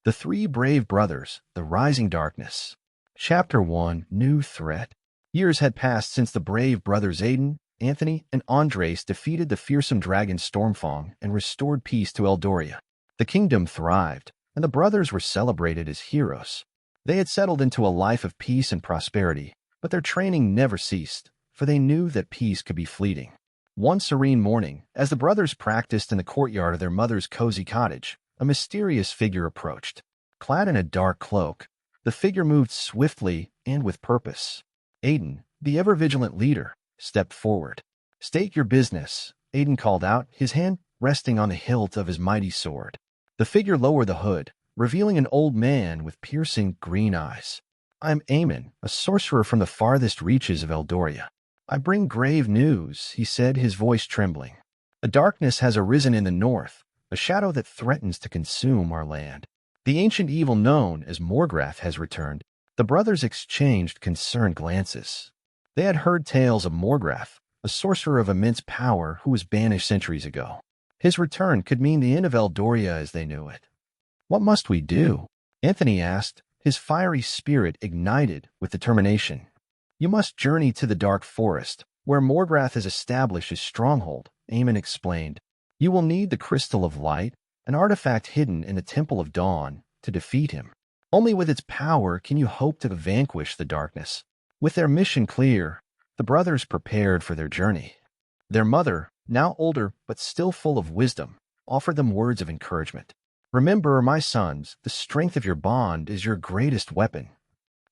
The Three Brave Brothers, The Rising Darkness. Chapter 1, New Threat. Years had passed since the brave brothers Aiden, Anthony, and Andres defeated the fearsome dragon Stormfang and restored peace to Eldoria. The kingdom thrived, and the brothers were celebrated as heroes. They had settled into a life of peace and prosperity, but their training never ceased, for they knew that peace could be fleeting. One serene morning, as the brothers practiced in the courtyard of their mother's cozy cottage, a mysterious figure approached. Clad in a dark cloak, the figure moved swiftly and with purpose. Aiden, the ever-vigilant leader, stepped forward. "State your business," Aiden called out, his hand resting on the hilt of his mighty sword. The figure lowered the hood, revealing an old man with piercing green eyes. "I'm Eamon, a sorcerer from the farthest reaches of Eldoria. I bring grave news," he said, his voice trembling. "A darkness has arisen in the north, a shadow that threatens to consume our land. The ancient evil known as Morgrath has returned." The brothers exchanged concerned glances. They had heard tales of Morgrath, a sorcerer of immense power who was banished centuries ago. His return could mean the end of Eldoria as they knew it. "What must we do?" Anthony asked, his fiery spirit ignited with determination. "You must journey to the dark forest, where Morgrath has established his stronghold," Eamon explained. "You will need the Crystal of Light, an artifact hidden in the Temple of Dawn, to defeat him. Only with its power can you hope to vanquish the darkness." With their mission clear, the brothers prepared for their journey. Their mother, now older but still full of wisdom, offered them words of encouragement. "Remember, my sons, the strength of your bond is your greatest weapon.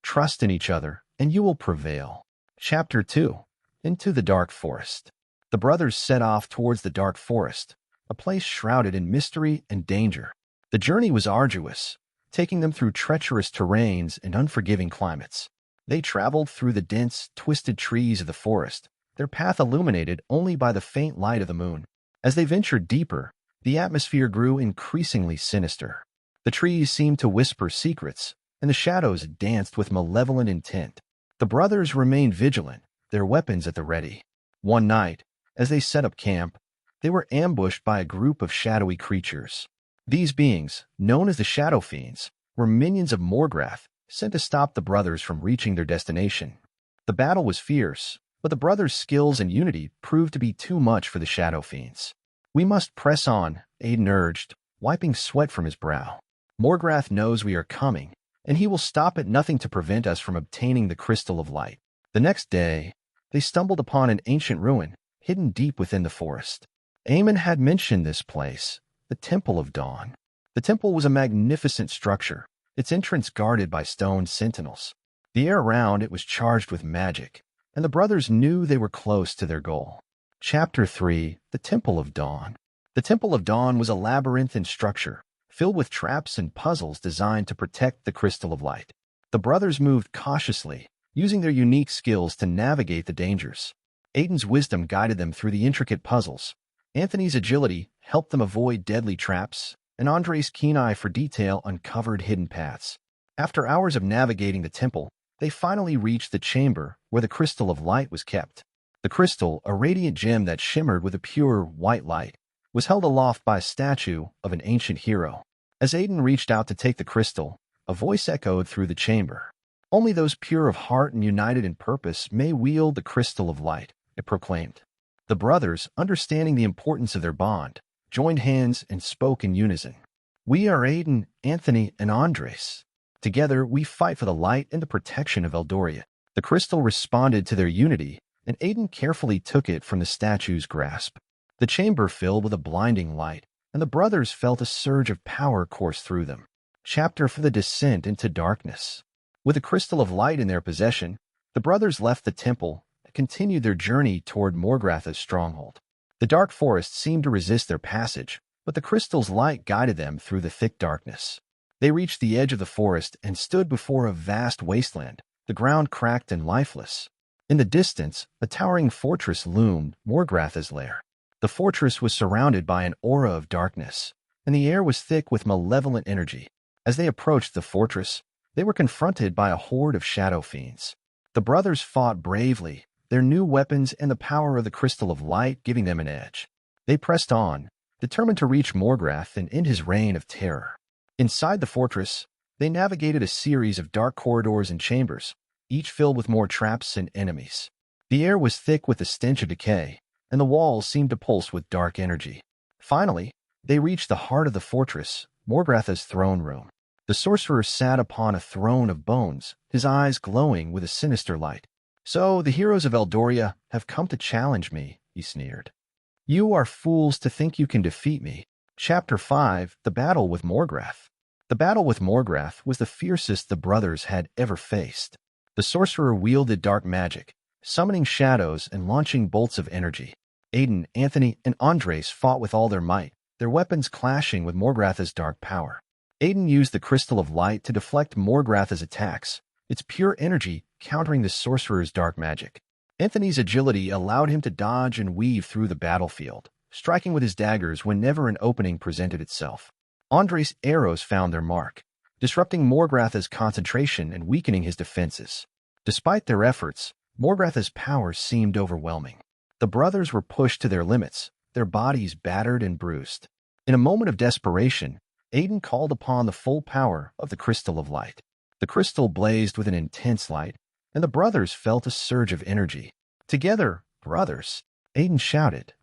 Trust in each other, and you will prevail." Chapter 2. Into the Dark Forest. The brothers set off towards the dark forest, a place shrouded in mystery and danger. The journey was arduous, taking them through treacherous terrains and unforgiving climates. They traveled through the dense, twisted trees of the forest, their path illuminated only by the faint light of the moon. As they ventured deeper, the atmosphere grew increasingly sinister. The trees seemed to whisper secrets, and the shadows danced with malevolent intent. The brothers remained vigilant, their weapons at the ready. One night, as they set up camp, they were ambushed by a group of shadowy creatures. These beings, known as the Shadow Fiends, were minions of Morgrath, sent to stop the brothers from reaching their destination. The battle was fierce, but the brothers' skills and unity proved to be too much for the Shadow Fiends. "We must press on," Aiden urged, wiping sweat from his brow. "Morgrath knows we are coming, and he will stop at nothing to prevent us from obtaining the Crystal of Light." The next day, they stumbled upon an ancient ruin, hidden deep within the forest. Eamon had mentioned this place, the Temple of Dawn. The temple was a magnificent structure, its entrance guarded by stone sentinels. The air around it was charged with magic, and the brothers knew they were close to their goal. Chapter 3. The Temple of Dawn. The Temple of Dawn was a labyrinthine structure, filled with traps and puzzles designed to protect the Crystal of Light. The brothers moved cautiously, using their unique skills to navigate the dangers. Aiden's wisdom guided them through the intricate puzzles. Anthony's agility helped them avoid deadly traps, and Andre's keen eye for detail uncovered hidden paths. After hours of navigating the temple, they finally reached the chamber where the Crystal of Light was kept. The crystal, a radiant gem that shimmered with a pure, white light, was held aloft by a statue of an ancient hero. As Aiden reached out to take the crystal, a voice echoed through the chamber. "Only those pure of heart and united in purpose may wield the Crystal of Light," it proclaimed. The brothers, understanding the importance of their bond, joined hands and spoke in unison. "We are Aiden, Anthony, and Andres. Together, we fight for the light and the protection of Eldoria." The crystal responded to their unity, and Aiden carefully took it from the statue's grasp. The chamber filled with a blinding light, and the brothers felt a surge of power course through them. Chapter for the Descent into Darkness. With the Crystal of Light in their possession, the brothers left the temple and continued their journey toward Morgrath's stronghold. The dark forest seemed to resist their passage, but the crystal's light guided them through the thick darkness. They reached the edge of the forest and stood before a vast wasteland, the ground cracked and lifeless. In the distance, a towering fortress loomed, Morgrath's lair. The fortress was surrounded by an aura of darkness, and the air was thick with malevolent energy. As they approached the fortress, they were confronted by a horde of shadow fiends. The brothers fought bravely, their new weapons and the power of the Crystal of Light giving them an edge. They pressed on, determined to reach Morgrath and end his reign of terror. Inside the fortress, they navigated a series of dark corridors and chambers, each filled with more traps and enemies. The air was thick with the stench of decay, and the walls seemed to pulse with dark energy. Finally, they reached the heart of the fortress, Morgratha's throne room. The sorcerer sat upon a throne of bones, his eyes glowing with a sinister light. "So the heroes of Eldoria have come to challenge me," he sneered. "You are fools to think you can defeat me." Chapter 5: The Battle with Morgrath. The battle with Morgrath was the fiercest the brothers had ever faced. The sorcerer wielded dark magic, summoning shadows and launching bolts of energy. Aiden, Anthony, and Andres fought with all their might, their weapons clashing with Morgratha's dark power. Aiden used the Crystal of Light to deflect Morgratha's attacks, its pure energy countering the sorcerer's dark magic. Anthony's agility allowed him to dodge and weave through the battlefield, striking with his daggers whenever an opening presented itself. Andres' arrows found their mark, disrupting Morgratha's concentration and weakening his defenses. Despite their efforts, Morgratha's power seemed overwhelming. The brothers were pushed to their limits, their bodies battered and bruised. In a moment of desperation, Aiden called upon the full power of the Crystal of Light. The crystal blazed with an intense light, and the brothers felt a surge of energy. "Together, brothers," Aiden shouted.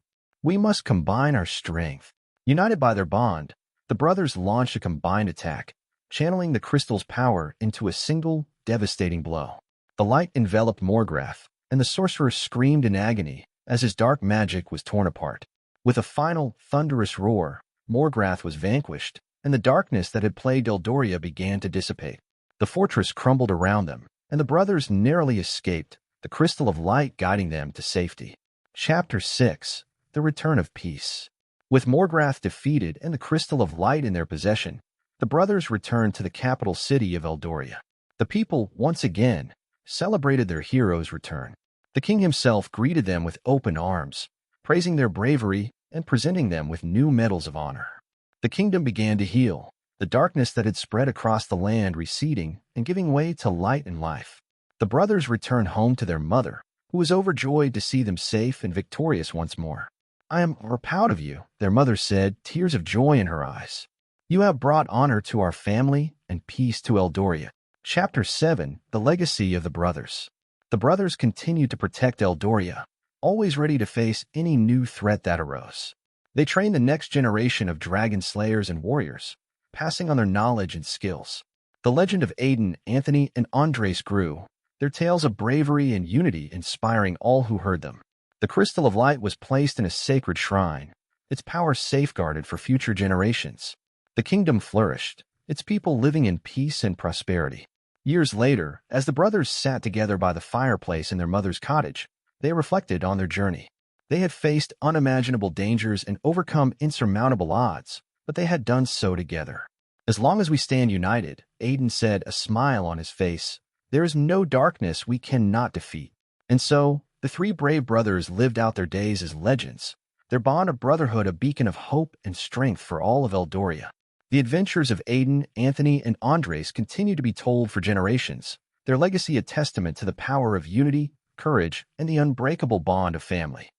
"We must combine our strength." United by their bond, the brothers launched a combined attack, channeling the crystal's power into a single, devastating blow. The light enveloped Morgrath, and the sorcerer screamed in agony as his dark magic was torn apart. With a final, thunderous roar, Morgrath was vanquished, and the darkness that had plagued Eldoria began to dissipate. The fortress crumbled around them, and the brothers narrowly escaped, the Crystal of Light guiding them to safety. Chapter 6: The Return of Peace. With Morgrath defeated and the Crystal of Light in their possession, the brothers returned to the capital city of Eldoria. The people, once again, celebrated their hero's return. The king himself greeted them with open arms, praising their bravery and presenting them with new medals of honor. The kingdom began to heal, the darkness that had spread across the land receding and giving way to light and life. The brothers returned home to their mother, who was overjoyed to see them safe and victorious once more. "I am proud of you," their mother said, tears of joy in her eyes. "You have brought honor to our family and peace to Eldoria." Chapter 7: The Legacy of the Brothers. The brothers continued to protect Eldoria, always ready to face any new threat that arose. They trained the next generation of dragon slayers and warriors, passing on their knowledge and skills. The legend of Aiden, Anthony, and Andres grew, their tales of bravery and unity inspiring all who heard them. The Crystal of Light was placed in a sacred shrine, its power safeguarded for future generations. The kingdom flourished, its people living in peace and prosperity. Years later, as the brothers sat together by the fireplace in their mother's cottage, they reflected on their journey. They had faced unimaginable dangers and overcome insurmountable odds, but they had done so together. "As long as we stand united," Aiden said, a smile on his face, "there is no darkness we cannot defeat." And so, the three brave brothers lived out their days as legends, their bond of brotherhood a beacon of hope and strength for all of Eldoria. The adventures of Aiden, Anthony, and Andres continue to be told for generations, their legacy a testament to the power of unity, courage, and the unbreakable bond of family.